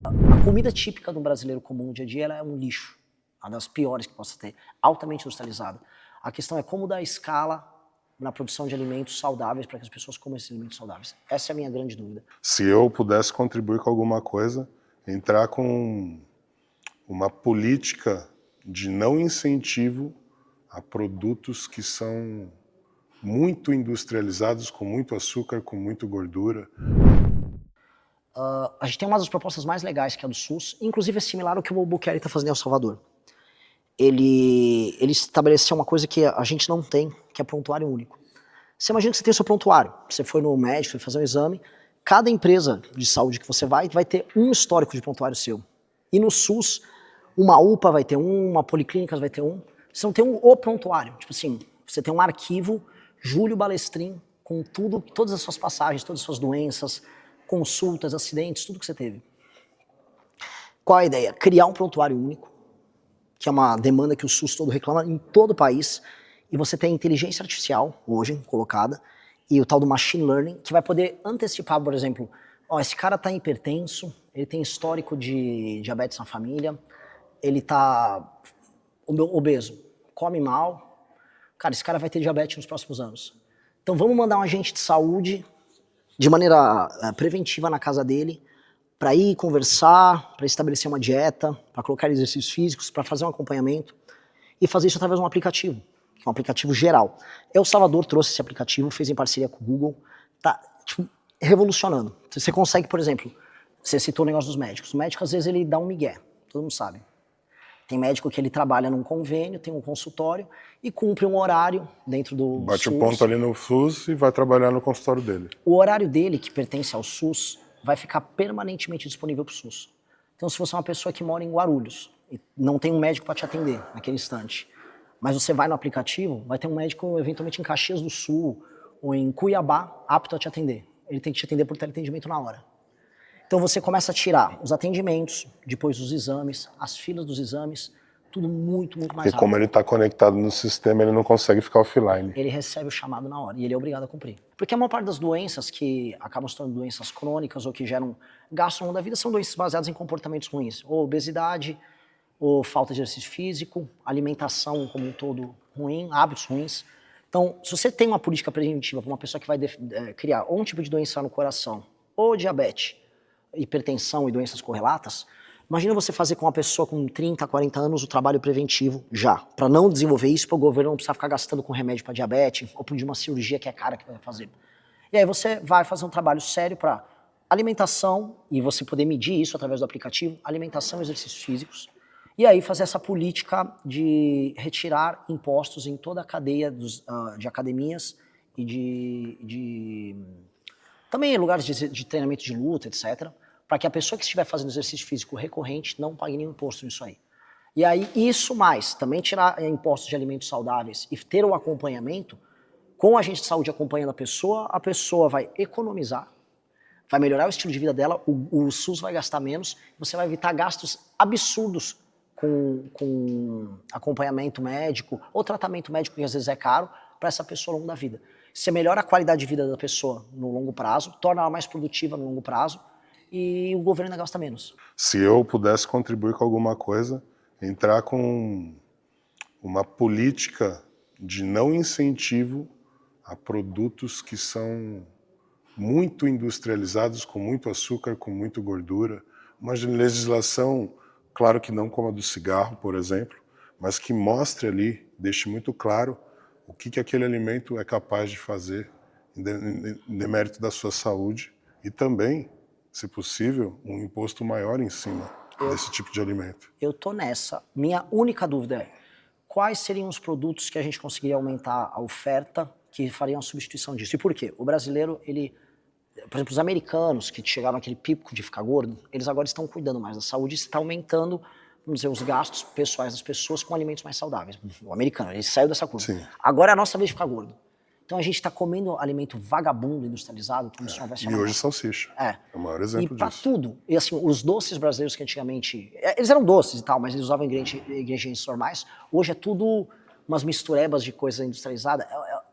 A comida típica do brasileiro comum no dia a dia ela é um lixo, uma das piores que possa ter, altamente industrializada. A questão é como dar escala na produção de alimentos saudáveis para que as pessoas comam esses alimentos saudáveis. Essa é a minha grande dúvida. Se eu pudesse contribuir com alguma coisa, entrar com uma política de não incentivo a produtos que são muito industrializados, com muito açúcar, com muito gordura. A gente tem uma das propostas mais legais, que é a do SUS, inclusive é similar ao que o Bukele está fazendo em El Salvador. Ele estabeleceu uma coisa que a gente não tem, que é prontuário único. Você imagina que você tem o seu prontuário, você foi no médico, foi fazer um exame, cada empresa de saúde que você vai ter um histórico de prontuário seu. E no SUS, uma UPA vai ter um, uma policlínica vai ter um. Você não tem o prontuário. Tipo assim, você tem um arquivo, Júlio Balestrin, com tudo, todas as suas passagens, todas as suas doenças, consultas, acidentes, tudo que você teve. Qual a ideia? Criar um prontuário único, que é uma demanda que o SUS todo reclama em todo o país, e você tem a inteligência artificial, hoje, colocada, e o tal do machine learning, que vai poder antecipar, por exemplo, ó, esse cara tá hipertenso, ele tem histórico de diabetes na família, ele tá obeso, come mal, cara, esse cara vai ter diabetes nos próximos anos. Então vamos mandar um agente de saúde de maneira preventiva na casa dele, para ir conversar, para estabelecer uma dieta, para colocar exercícios físicos, para fazer um acompanhamento e fazer isso através de um aplicativo, que é um aplicativo geral. El Salvador trouxe esse aplicativo, fez em parceria com o Google, tá tipo, revolucionando. Você consegue, por exemplo, você citou o negócio dos médicos. O médico, às vezes, ele dá um migué, todo mundo sabe. Tem médico que ele trabalha num convênio, tem um consultório e cumpre um horário dentro do Bate SUS. o ponto ali no SUS e vai trabalhar no consultório dele. O horário dele, que pertence ao SUS, vai ficar permanentemente disponível para o SUS. Então, se você é uma pessoa que mora em Guarulhos e não tem um médico para te atender naquele instante, mas você vai no aplicativo, vai ter um médico eventualmente em Caxias do Sul ou em Cuiabá apto a te atender. Ele tem que te atender por teleatendimento na hora. Então você começa a tirar os atendimentos, depois os exames, as filas dos exames, tudo muito, muito mais Porque como ele está conectado no sistema, ele não consegue ficar offline. Ele recebe o chamado na hora e ele é obrigado a cumprir. Porque a maior parte das doenças que acabam se tornando doenças crônicas ou que geram gasto no longo da vida são doenças baseadas em comportamentos ruins. Ou obesidade, ou falta de exercício físico, alimentação como um todo ruim, hábitos ruins. Então, se você tem uma política preventiva para uma pessoa que vai criar ou um tipo de doença no coração, ou diabetes, hipertensão e doenças correlatas, imagina você fazer com uma pessoa com 30, 40 anos o trabalho preventivo já, para não desenvolver isso, para o governo não precisar ficar gastando com remédio para diabetes ou por uma cirurgia que é cara que vai fazer. E aí você vai fazer um trabalho sério para alimentação, e você poder medir isso através do aplicativo, alimentação e exercícios físicos, e aí fazer essa política de retirar impostos em toda a cadeia de academias e também em lugares de treinamento de luta, etc., para que a pessoa que estiver fazendo exercício físico recorrente não pague nenhum imposto nisso aí. E aí, isso mais, também tirar impostos de alimentos saudáveis e ter o acompanhamento, com o agente de saúde acompanhando a pessoa vai economizar, vai melhorar o estilo de vida dela, o SUS vai gastar menos, você vai evitar gastos absurdos com acompanhamento médico ou tratamento médico, que às vezes é caro, para essa pessoa ao longo da vida. Você melhora a qualidade de vida da pessoa no longo prazo, torna ela mais produtiva no longo prazo, e o governo ainda gasta menos. Se eu pudesse contribuir com alguma coisa, entrar com uma política de não incentivo a produtos que são muito industrializados, com muito açúcar, com muito gordura. Uma legislação, claro que não como a do cigarro, por exemplo, mas que mostre ali, deixe muito claro o que aquele alimento é capaz de fazer em demérito da sua saúde e também, se possível, um imposto maior em cima desse tipo de alimento. Eu tô nessa. Minha única dúvida é quais seriam os produtos que a gente conseguiria aumentar a oferta que fariam a substituição disso. E por quê? O brasileiro, por exemplo, os americanos que chegaram naquele pico de ficar gordo, eles agora estão cuidando mais da saúde e está aumentando, vamos dizer, os gastos pessoais das pessoas com alimentos mais saudáveis. O americano, ele saiu dessa curva. Sim. Agora é a nossa vez de ficar gordo. Então a gente está comendo alimento vagabundo, industrializado, como se não houvesse E hoje salsicha. É o maior exemplo disso. E para tudo. E assim, os doces brasileiros que antigamente... Eles eram doces e tal, mas eles usavam ingredientes normais. Hoje é tudo umas misturebas de coisa industrializada.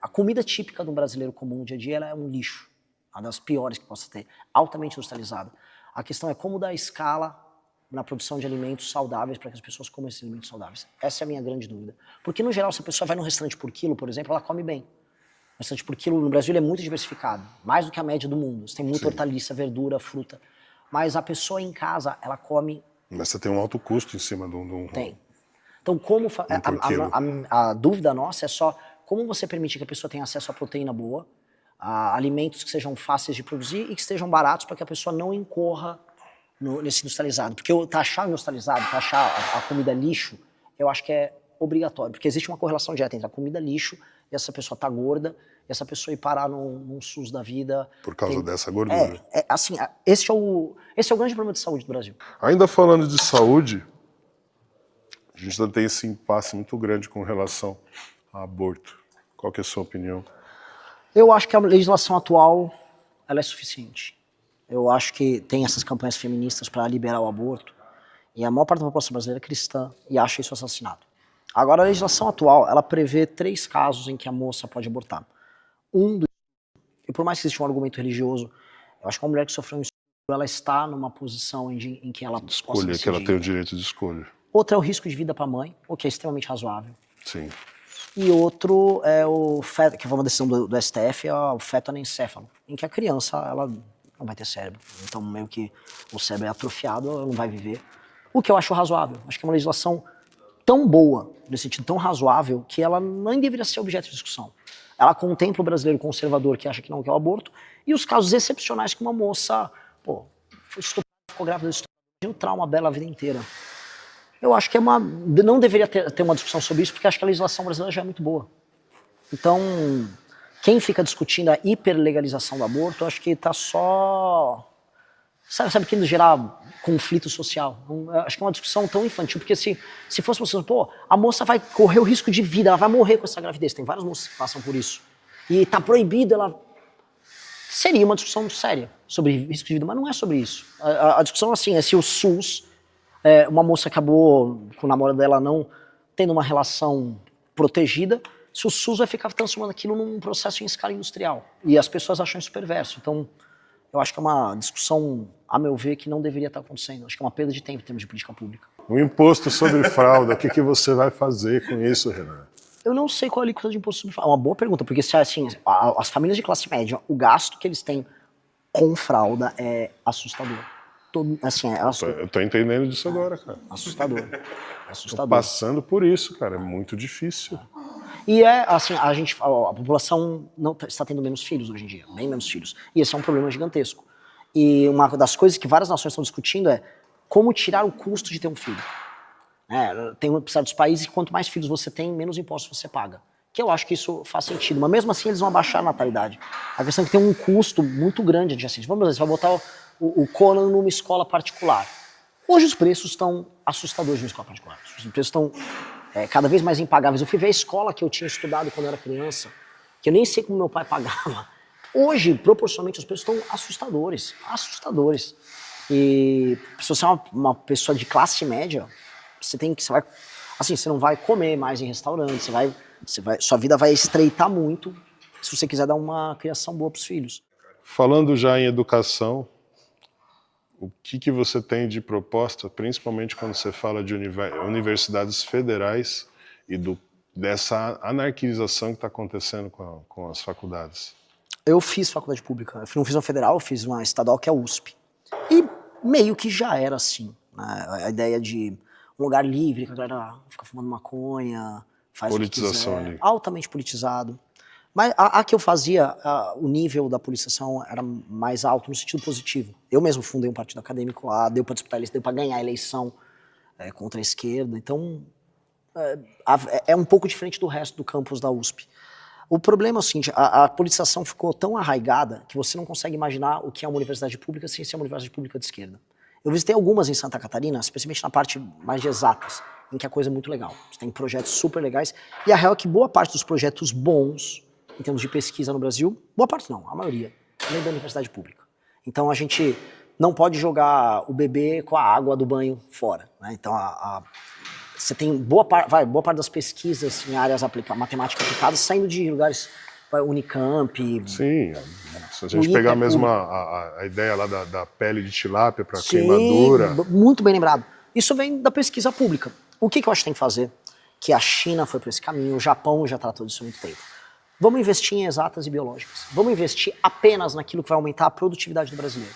A comida típica do brasileiro comum no dia a dia ela é um lixo. Uma das piores que possa ter. Altamente industrializada. A questão é como dar escala na produção de alimentos saudáveis para que as pessoas comam esses alimentos saudáveis. Essa é a minha grande dúvida. Porque, no geral, se a pessoa vai num restaurante por quilo, por exemplo, ela come bem. O restaurante por quilo no Brasil é muito diversificado, mais do que a média do mundo. Você tem muita hortaliça, verdura, fruta. Mas a pessoa em casa, ela come... Mas você tem um alto custo em cima de um... Tem. Então, como a dúvida nossa é só como você permite que a pessoa tenha acesso a proteína boa, a alimentos que sejam fáceis de produzir e que estejam baratos para que a pessoa não incorra nesse industrializado. Porque taxar o industrializado, taxar a comida lixo, eu acho que é obrigatório. Porque existe uma correlação direta entre a comida lixo e essa pessoa tá gorda, e essa pessoa ir parar num SUS da vida. Por causa dessa gordura. Assim, esse é o grande problema de saúde do Brasil. Ainda falando de saúde, a gente ainda tem esse impasse muito grande com relação a aborto. Qual que é a sua opinião? Eu acho que a legislação atual ela é suficiente. Eu acho que tem essas campanhas feministas para liberar o aborto, e a maior parte da população brasileira é cristã e acha isso assassinato. Agora, a legislação atual, ela prevê 3 casos em que a moça pode abortar. E por mais que exista um argumento religioso, eu acho que uma mulher que sofreu um estupro, ela está numa posição em que ela possa decidir. Que ela tem o direito de escolha. Outra é o risco de vida para a mãe, o que é extremamente razoável. Sim. E outro é o feto, que foi uma decisão do STF, é o feto anencéfalo, em que a criança, ela não vai ter cérebro. Então, meio que o cérebro é atrofiado, ela não vai viver. O que eu acho razoável. Acho que é uma legislação tão boa, nesse sentido tão razoável, que ela nem deveria ser objeto de discussão. Ela contempla o brasileiro conservador que acha que não quer o aborto, e os casos excepcionais que uma moça, foi estuprada, ficou grávida, de um trauma dela a vida inteira. Eu acho que não deveria ter uma discussão sobre isso, porque acho que a legislação brasileira já é muito boa. Então, quem fica discutindo a hiperlegalização do aborto, eu acho que está só... Sabe querendo gerar conflito social? Acho que é uma discussão tão infantil, porque se fosse você, a moça vai correr o risco de vida, ela vai morrer com essa gravidez. Tem várias moças que passam por isso. E está proibido, ela... Seria uma discussão séria sobre risco de vida, mas não é sobre isso. A discussão, assim, é se o SUS... uma moça acabou com o namorado dela não tendo uma relação protegida, se o SUS vai ficar transformando aquilo num processo em escala industrial. E as pessoas acham isso perverso. Então, eu acho que é uma discussão, a meu ver, que não deveria estar acontecendo. Acho que é uma perda de tempo em termos de política pública. O imposto sobre fralda, o que você vai fazer com isso, Renan? Eu não sei qual é a alíquota de imposto sobre fralda. É uma boa pergunta, porque assim, as famílias de classe média, o gasto que eles têm com fralda é assustador. Assim, Eu tô entendendo disso agora, cara. Assustador. Tô passando por isso, cara. É muito difícil. E assim, a população não está tendo menos filhos hoje em dia, bem menos filhos. E esse é um problema gigantesco. E uma das coisas que várias nações estão discutindo é como tirar o custo de ter um filho. Tem certos países que quanto mais filhos você tem, menos impostos você paga. Que eu acho que isso faz sentido. Mas mesmo assim eles vão abaixar a natalidade. A questão é que tem um custo muito grande adjacente. Vamos dizer, você vai botar o Conan numa escola particular. Hoje os preços estão assustadores numa escola particular. Os preços estão cada vez mais impagáveis. Eu fui ver a escola que eu tinha estudado quando eu era criança, que eu nem sei como meu pai pagava. Hoje, proporcionalmente, os preços estão assustadores. Assustadores. E se você é uma pessoa de classe média, você não vai comer mais em restaurante, sua vida vai estreitar muito se você quiser dar uma criação boa para os filhos. Falando já em educação, o que você tem de proposta, principalmente quando você fala de universidades federais e dessa anarquização que está acontecendo com as faculdades? Eu fiz faculdade pública, eu não fiz uma federal, eu fiz uma estadual que é a USP. E meio que já era assim, né? A ideia de um lugar livre, que a galera fica fumando maconha, faz politização o que quiser, ali. altamente politizado. Mas a que eu fazia, o nível da politização era mais alto no sentido positivo. Eu mesmo fundei um partido acadêmico lá, deu para disputar eleição, deu para ganhar a eleição contra a esquerda. Então, é um pouco diferente do resto do campus da USP. O problema é o seguinte, a politização ficou tão arraigada que você não consegue imaginar o que é uma universidade pública sem ser uma universidade pública de esquerda. Eu visitei algumas em Santa Catarina, especialmente na parte mais de exatas, em que a coisa é muito legal. Você tem projetos super legais, e a real é que boa parte dos projetos bons, em termos de pesquisa no Brasil, boa parte não, a maioria, vem da universidade pública. Então a gente não pode jogar o bebê com a água do banho fora, né? Então você tem boa parte das pesquisas em áreas matemática aplicadas saindo de lugares Unicamp. Sim, se a gente ITA pegar é mesmo público. a ideia lá da pele de tilápia para Sim, queimadura. muito bem lembrado. Isso vem da pesquisa pública. O que eu acho que tem que fazer? Que a China foi por esse caminho, o Japão já tratou disso há muito tempo. Vamos investir em exatas e biológicas. Vamos investir apenas naquilo que vai aumentar a produtividade do brasileiro.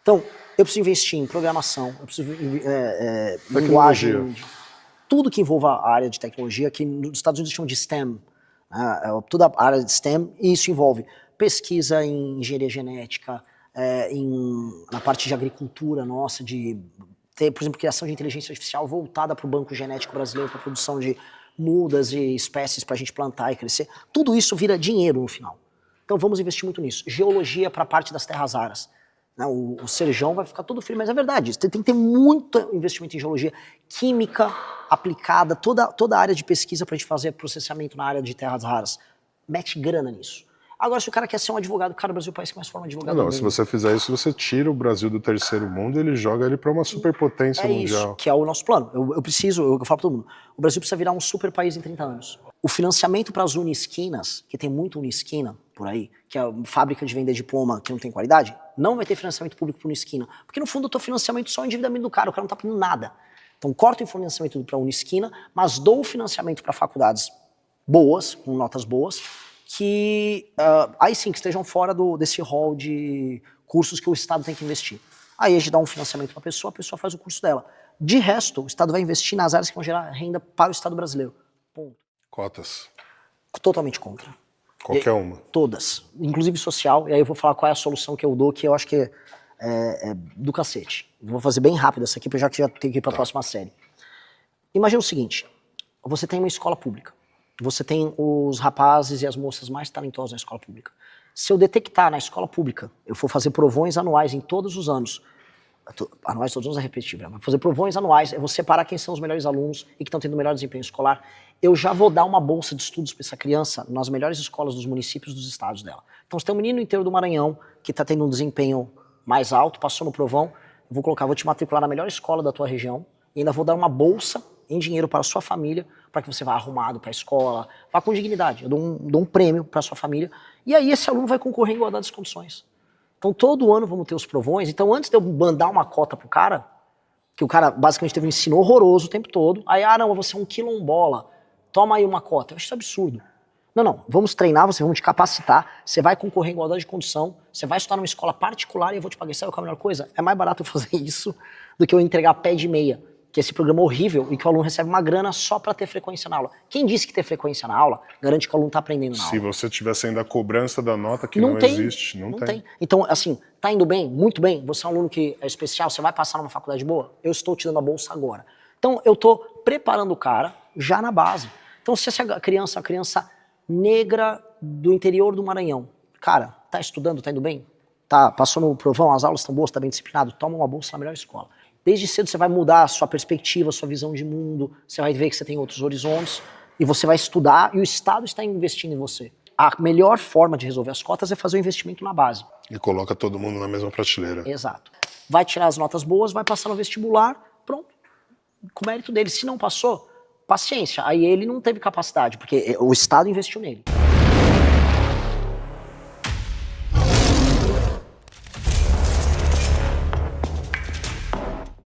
Então, eu preciso investir em programação, eu preciso linguagem, tudo que envolva a área de tecnologia, que nos Estados Unidos chamam de STEM, toda a área de STEM, e isso envolve pesquisa em engenharia genética, na parte de agricultura nossa, de ter, por exemplo, criação de inteligência artificial voltada para o banco genético brasileiro, para a produção de mudas e espécies para a gente plantar e crescer. Tudo isso vira dinheiro no final. Então vamos investir muito nisso. Geologia para a parte das terras raras. O Serjão vai ficar todo frio, mas é verdade, tem que ter muito investimento em geologia, química aplicada, toda a área de pesquisa para a gente fazer processamento na área de terras raras. Mete grana nisso. Agora, se o cara quer ser um advogado, cara, o Brasil é o país que mais forma advogado do mundo. Se você fizer isso, você tira o Brasil do terceiro mundo e ele joga ele para uma superpotência mundial. Isso, que é o nosso plano. Eu falo para todo mundo, o Brasil precisa virar um super país em 30 anos. O financiamento para as unisquinas, que tem muito unisquina por aí, que é a fábrica de vender diploma que não tem qualidade, não vai ter financiamento público para unisquina. Porque no fundo eu estou financiamento só o endividamento do cara, o cara não está pedindo nada. Então corto o financiamento para a unisquina, mas dou o financiamento para faculdades boas, com notas boas, que aí sim que estejam fora desse hall de cursos que o Estado tem que investir. Aí a gente dá um financiamento para a pessoa faz o curso dela. De resto, o Estado vai investir nas áreas que vão gerar renda para o Estado brasileiro. Ponto. Cotas. Totalmente contra. Qualquer uma. Todas. Inclusive social, e aí eu vou falar qual é a solução que eu dou, que eu acho que é do cacete. Vou fazer bem rápido essa aqui, já que já tenho que ir para a próxima série. Imagina o seguinte, você tem uma escola pública. Você tem os rapazes e as moças mais talentosos na escola pública. Se eu detectar na escola pública, eu for fazer provões anuais em todos os anos, anuais todos os anos é repetitivo, mas fazer provões anuais, eu vou separar quem são os melhores alunos e que estão tendo o melhor desempenho escolar, eu já vou dar uma bolsa de estudos para essa criança nas melhores escolas dos municípios dos estados dela. Então se tem um menino inteiro do Maranhão que está tendo um desempenho mais alto, passou no provão, eu vou te matricular na melhor escola da tua região e ainda vou dar uma bolsa em dinheiro para a sua família, para que você vá arrumado para a escola, vá com dignidade. Eu dou um prêmio para a sua família. E aí esse aluno vai concorrer em igualdade de condições. Então todo ano vamos ter os provões. Então antes de eu mandar uma cota pro cara, que o cara basicamente teve um ensino horroroso o tempo todo, aí, não, você é um quilombola, toma aí uma cota. Eu acho isso absurdo. Não, vamos treinar você, vamos te capacitar, você vai concorrer em igualdade de condição, você vai estudar numa escola particular e eu vou te pagar. Sabe qual é a melhor coisa? É mais barato eu fazer isso do que eu entregar pé de meia, que é esse programa horrível e que o aluno recebe uma grana só para ter frequência na aula. Quem disse que ter frequência na aula garante que o aluno está aprendendo na aula? Se você tivesse ainda a cobrança da nota que não existe, não tem. Então, assim, tá indo bem? Muito bem. Você é um aluno que é especial, você vai passar numa faculdade boa? Eu estou te dando a bolsa agora. Então, eu estou preparando o cara já na base. Então, se essa criança é uma criança negra do interior do Maranhão, cara, tá estudando, tá indo bem? Passou no provão, as aulas estão boas, tá bem disciplinado? Toma uma bolsa na melhor escola. Desde cedo você vai mudar a sua perspectiva, a sua visão de mundo, você vai ver que você tem outros horizontes e você vai estudar e o Estado está investindo em você. A melhor forma de resolver as cotas é fazer o investimento na base. E coloca todo mundo na mesma prateleira. Exato. Vai tirar as notas boas, vai passar no vestibular, pronto. Com o mérito dele. Se não passou, paciência. Aí ele não teve capacidade, porque o Estado investiu nele.